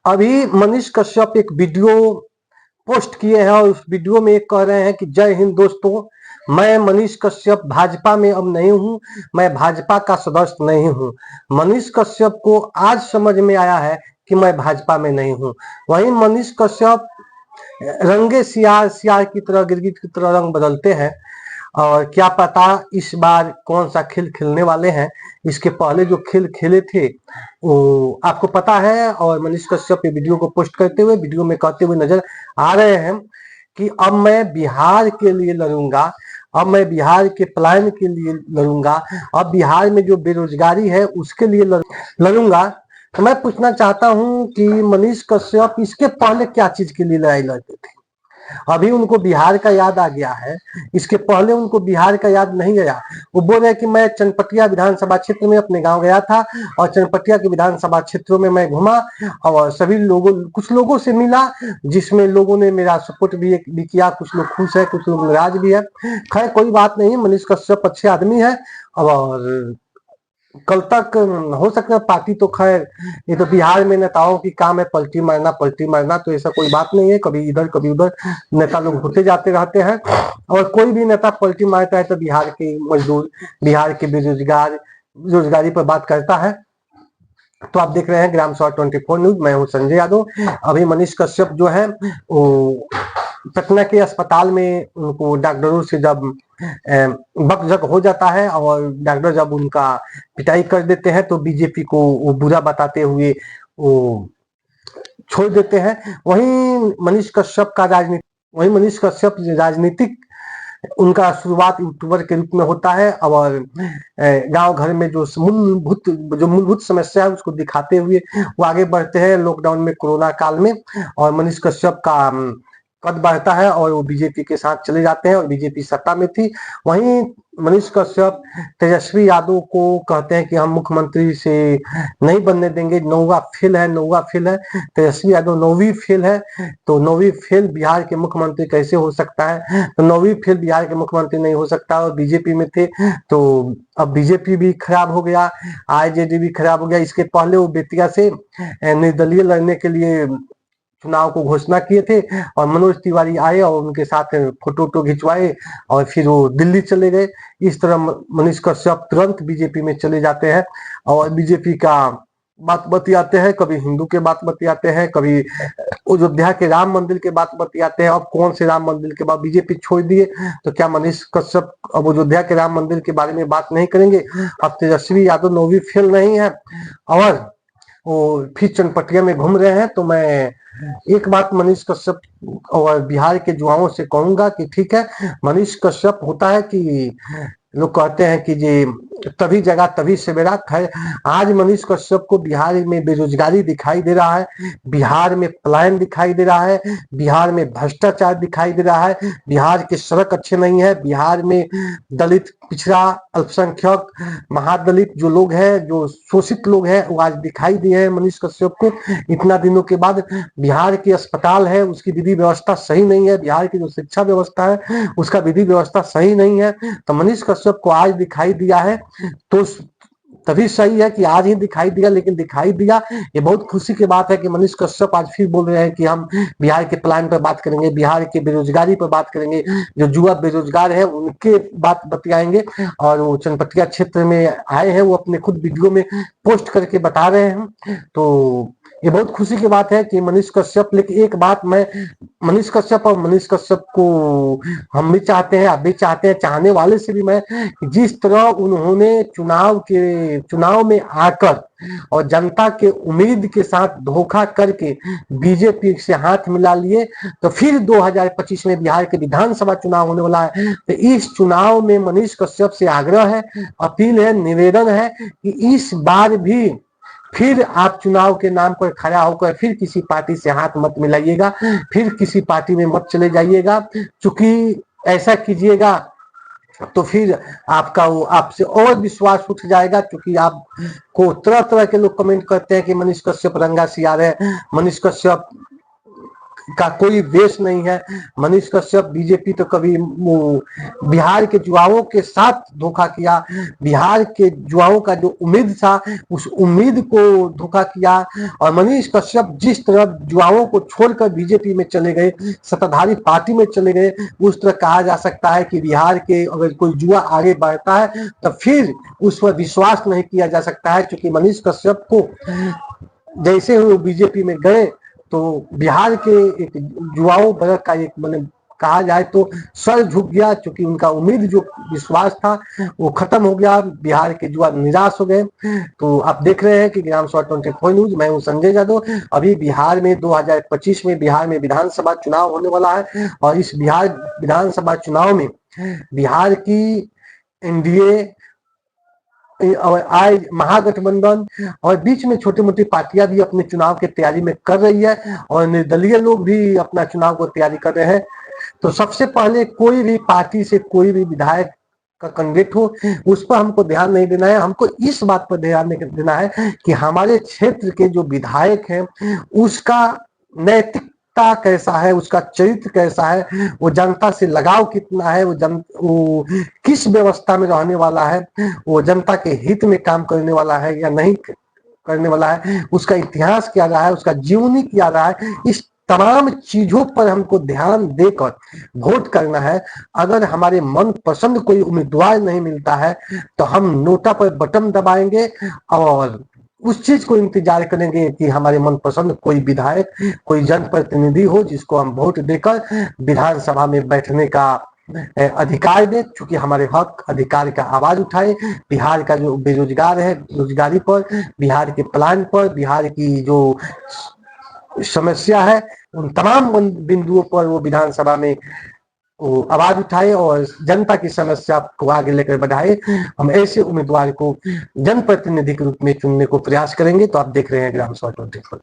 अभी मनीष कश्यप एक video post किए हैं और उस वीडियो में कह रहे हैं कि जय हिंद दोस्तों, मैं मनीष कश्यप भाजपा में अब नहीं हूं, मैं भाजपा का सदस्य नहीं हूं। मनीष कश्यप को आज समझ में आया है कि मैं भाजपा में नहीं हूं। वहीं मनीष कश्यप रंगे सियार सियार की तरह, गिरगिट की तरह रंग बदलते हैं और क्या पता इस बार कौन सा खेल खेलने वाले हैं। इसके पहले जो खेल खेले थे वो आपको पता है। और मनीष कश्यप ये वीडियो को पोस्ट करते हुए वीडियो में कहते हुए नजर आ रहे हैं कि अब मैं बिहार के लिए लड़ूंगा, अब मैं बिहार के प्लान के लिए लड़ूंगा, अब बिहार में जो बेरोजगारी है उसके लिए लड़ूंगा। तो मैं पूछना चाहता हूं कि मनीष कश्यप इसके पहले क्या चीज के लिए लड़ाई लड़ते थे? अभी उनको बिहार का याद आ गया है, इसके पहले उनको बिहार का याद नहीं गया। वो बोल रहे कि मैं चनपटिया विधानसभा क्षेत्र में अपने गांव गया था और चनपटिया के विधानसभा क्षेत्रों में मैं घुमा और सभी लोगों, कुछ लोगों से मिला जिसमें लोगों ने मेरा सपोर्ट भी किया। कुछ लोग खुश है, कुछ लोग नाराज भी है। खैर कोई बात नहीं, मनीष कश्यप अच्छे आदमी है और कल तक हो सकता है पार्टी तो, खैर ये तो बिहार में नेताओं की काम है पलटी मारना पलटी मारना, तो ऐसा कोई बात नहीं है। कभी इधर कभी उधर नेता लोग होते जाते रहते हैं और कोई भी नेता पलटी मारता है तो बिहार के मजदूर, बिहार के बेरोजगारी पर बात करता है। तो आप देख रहे हैं ग्राम सभा 24 न्यूज, मैं हूं संजय यादव। अभी मनीष कश्यप जो है वो पटना के अस्पताल में उनको डॉक्टरों से जब बकझक हो जाता है और डॉक्टर जब उनका पिटाई कर देते हैं तो बीजेपी को वो बुरा बताते हुए वो छोड़ देते हैं। वहीं मनीष कश्यप राजनीतिक उनका शुरुआत यूट्यूबर के रूप में होता है और गांव घर में जो मूलभूत समस्या है उसको दिखाते हुए वो आगे बढ़ते हैं। लॉकडाउन में, कोरोना काल में, और मनीष कश्यप का कद बढ़ता है और वो बीजेपी के साथ चले जाते हैं और बीजेपी सत्ता में थी। वहीं मनीष कश्यप तेजस्वी यादव को कहते हैं कि हम मुख्यमंत्री से नहीं बनने देंगे, नौवा फेल है। तेजस्वी यादव 9वीं फेल है, तो 9वीं फेल बिहार के मुख्यमंत्री कैसे हो सकता है? तो 9वीं फेल बिहार के मुख्यमंत्री नहीं हो सकता। और बीजेपी में थे तो अब बीजेपी भी खराब हो गया, आरजेडी भी खराब हो गया। इसके पहले वो बेतिया से निर्दलीय लड़ने के लिए चुनाव को घोषणा किए थे और मनोज तिवारी आए और उनके साथ फोटो खिंचवाए और फिर वो दिल्ली चले गए। इस तरह मनीष कश्यप तुरंत बीजेपी में चले जाते हैं और बीजेपी का बात बतियाते हैं, कभी हिंदू के बात बतियाते हैं, कभी अयोध्या के राम मंदिर के बात बतियाते हैं। अब कौन से राम मंदिर के बाद बीजेपी छोड़ दिए तो क्या मनीष कश्यप अब अयोध्या के राम मंदिर के बारे में बात नहीं करेंगे? अब तेजस्वी यादव 9वीं फेल नहीं है और वो फिर चनपटिया में घूम रहे हैं। तो मैं एक बात मनीष कश्यप और बिहार के युवाओं से कहूंगा कि ठीक है, मनीष कश्यप होता है कि लोग कहते हैं कि जी तभी जगह तभी सवेरा। खैर आज मनीष कश्यप को बिहार में बेरोजगारी दिखाई दे रहा है, बिहार में पलायन दिखाई दे रहा है, बिहार में भ्रष्टाचार दिखाई दे रहा है, बिहार के सड़क अच्छे नहीं है, बिहार में दलित, पिछड़ा, अल्पसंख्यक, महादलित जो लोग हैं, जो शोषित लोग हैं, वो आज दिखाई दिए हैं मनीष कश्यप को इतना दिनों के बाद। बिहार की अस्पताल है उसकी विधि व्यवस्था सही नहीं है, बिहार की जो शिक्षा व्यवस्था है उसका विधि व्यवस्था सही नहीं है। तो मनीष कश्यप को आज दिखाई दिया है तो तभी सही है कि आज ही दिखाई दिया, लेकिन दिखाई दिया। ये बहुत खुशी की बात है कि मनीष कश्यप आज फिर बोल रहे हैं कि हम बिहार के प्लान पर बात करेंगे, बिहार के बेरोजगारी पर बात करेंगे, जो युवा बेरोजगार है उनके बात बतियाएंगे। और वो चनपटिया क्षेत्र में आए हैं, वो अपने खुद वीडियो में पोस्ट करके बता रहे हैं। तो ये बहुत खुशी की बात है कि मनीष कश्यप, लेकिन एक बात मैं मनीष कश्यप और मनीष कश्यप को हम भी चाहते हैं, आप भी चाहते हैं, चाहने वाले से भी मैं, जिस तरह उन्होंने चुनाव में आकर और जनता के उम्मीद के साथ धोखा करके बीजेपी से हाथ मिला लिए, तो फिर 2025 में बिहार के विधानसभा चुनाव होने वाला है। तो इस चुनाव में मनीष कश्यप से आग्रह है, अपील है, निवेदन है कि इस बार भी फिर आप चुनाव के नाम पर खड़ा होकर फिर किसी पार्टी से हाथ मत मिलाइएगा, फिर किसी पार्टी में मत चले जाइएगा। चूंकि ऐसा कीजिएगा तो फिर आपका वो आपसे और विश्वास उठ जाएगा, क्योंकि आपको तरह तरह के लोग कमेंट करते हैं कि मनीष कश्यप रंगा सियार है, मनीष कश्यप का कोई वेश नहीं है। मनीष कश्यप, बीजेपी तो कभी बिहार के युवाओं के साथ धोखा किया, बिहार के युवाओं का जो उम्मीद था उस उम्मीद को धोखा किया। और मनीष कश्यप जिस तरह युवाओं को छोड़कर बीजेपी में चले गए, सत्ताधारी पार्टी में चले गए, उस तरह कहा जा सकता है कि बिहार के अगर कोई युवा आगे बढ़ता है तो फिर उस पर विश्वास नहीं किया जा सकता है, क्योंकि मनीष कश्यप को जैसे वो बीजेपी में गए तो बिहार के एक युवाओं वर्ग का एक मैंने कहा जाए तो सर झुक गया, क्योंकि उनका उम्मीद जो विश्वास था वो खत्म हो गया। बिहार के युवा निराश हो गए। तो आप देख रहे हैं कि ग्राम सभा 24 न्यूज, मैं हूं संजय यादव। अभी बिहार में 2025 में बिहार में विधानसभा चुनाव होने वाला है, और इस बिहार विधानसभा चुनाव में बिहार की एनडीए और आज महागठबंधन और बीच में छोटी मोटी पार्टियां भी अपने चुनाव की तैयारी में कर रही है, और निर्दलीय लोग भी अपना चुनाव को तैयारी कर रहे हैं। तो सबसे पहले कोई भी पार्टी से कोई भी विधायक का कैंडिडेट हो, उस पर हमको ध्यान नहीं देना है। हमको इस बात पर ध्यान देना है कि हमारे क्षेत्र के जो विधायक हैं उसका नैतिकता कैसा है, उसका चरित्र कैसा है, वो जनता से लगाव कितना है, वो किस व्यवस्था में रहने वाला है, वो जनता के हित में काम करने वाला है या नहीं करने वाला है, उसका इतिहास क्या रहा है, उसका जीवनी क्या रहा है। इस तमाम चीजों पर हमको ध्यान देकर वोट करना है। अगर हमारे मन पसंद कोई उम्मीदवार नहीं मिलता है तो हम नोटा पर बटन दबाएंगे और उस चीज को इंतजार करेंगे कि हमारे मनपसंद कोई विधायक, कोई जनप्रतिनिधि हो जिसको हम वोट देकर विधानसभा में बैठने का अधिकार दे, चूंकि हमारे हक अधिकार का आवाज उठाए। बिहार का जो बेरोजगार है, बेरोजगारी पर, बिहार के प्लान पर, बिहार की जो समस्या है, उन तमाम बिंदुओं पर वो विधानसभा में वो आवाज उठाए और जनता की समस्या को आगे लेकर बढ़ाए। हम ऐसे उम्मीदवार को जनप्रतिनिधि के रूप में चुनने को प्रयास करेंगे। तो आप देख रहे हैं ग्राम सभा 24।